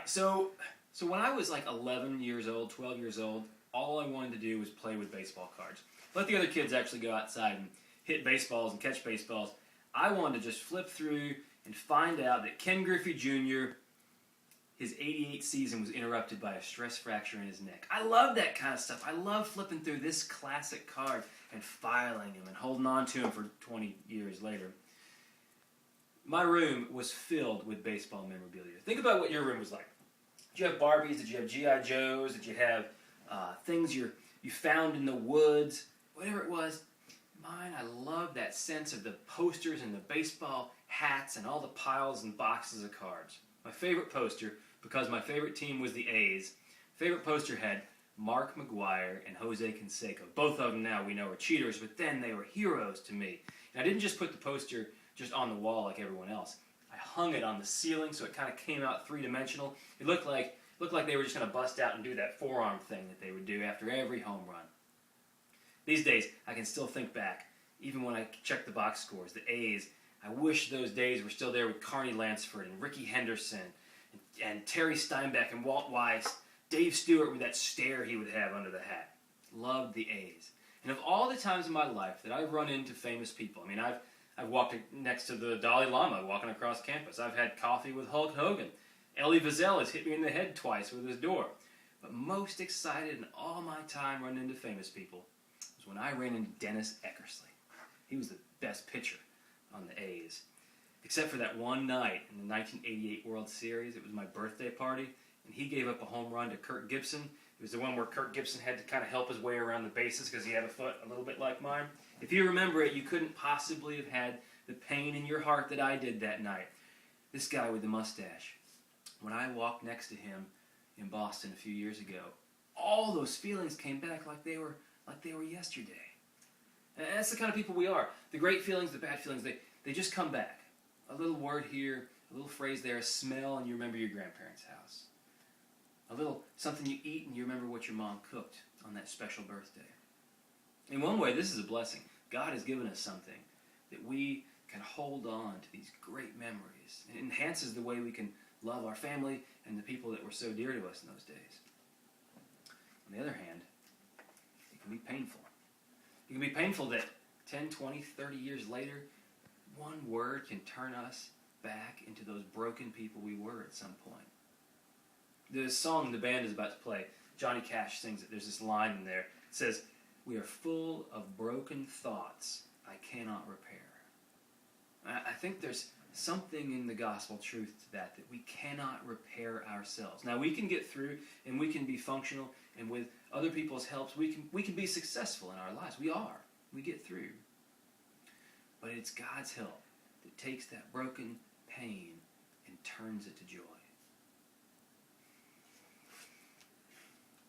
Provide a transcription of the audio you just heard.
right, so when I was like 11 years old, 12 years old, all I wanted to do was play with baseball cards. Let the other kids actually go outside and hit baseballs and catch baseballs. I wanted to just flip through and find out that Ken Griffey Jr., his 88 season was interrupted by a stress fracture in his neck. I love that kind of stuff. I love flipping through this classic card and filing him and holding on to him for 20 years later. My room was filled with baseball memorabilia. Think about what your room was like. Did you have Barbies? Did you have G.I. Joes? Did you have things you found in the woods? Whatever it was. Mine, I love that sense of the posters and the baseball hats and all the piles and boxes of cards. My favorite poster, because my favorite team was the A's, favorite poster had Mark McGwire and Jose Canseco. Both of them now we know are cheaters, but then they were heroes to me. And I didn't just put the poster just on the wall like everyone else. I hung it on the ceiling so it kind of came out three-dimensional. It looked like they were just going to bust out and do that forearm thing that they would do after every home run. These days, I can still think back, even when I check the box scores, the A's. I wish those days were still there with Carney Lansford and Ricky Henderson and Terry Steinbeck and Walt Weiss, Dave Stewart with that stare he would have under the hat. Loved the A's. And of all the times in my life that I've run into famous people, I mean, I've walked next to the Dalai Lama walking across campus. I've had coffee with Hulk Hogan. Elie Wiesel has hit me in the head twice with his door. But most excited in all my time running into famous people was when I ran into Dennis Eckersley. He was the best pitcher on the A's. Except for that one night in the 1988 World Series. It was my birthday party, and he gave up a home run to Kirk Gibson. It was the one where Kirk Gibson had to kind of help his way around the bases because he had a foot a little bit like mine. If you remember it, you couldn't possibly have had the pain in your heart that I did that night. This guy with the mustache. When I walked next to him in Boston a few years ago, all those feelings came back like they were yesterday. And that's the kind of people we are. The great feelings, the bad feelings, they just come back. A little word here, a little phrase there, a smell, and you remember your grandparents' house. A little something you eat, and you remember what your mom cooked on that special birthday. In one way, this is a blessing. God has given us something that we can hold on to these great memories. It enhances the way we can love our family and the people that were so dear to us in those days. On the other hand, it can be painful. It can be painful that 10, 20, 30 years later, one word can turn us back into those broken people we were at some point. The song the band is about to play, Johnny Cash sings it. There's this line in there. It says, "We are full of broken thoughts I cannot repair." I think there's something in the gospel truth to that we cannot repair ourselves. Now, we can get through and we can be functional, and with other people's helps, we can be successful in our lives. We are. We get through. But it's God's help that takes that broken pain and turns it to joy.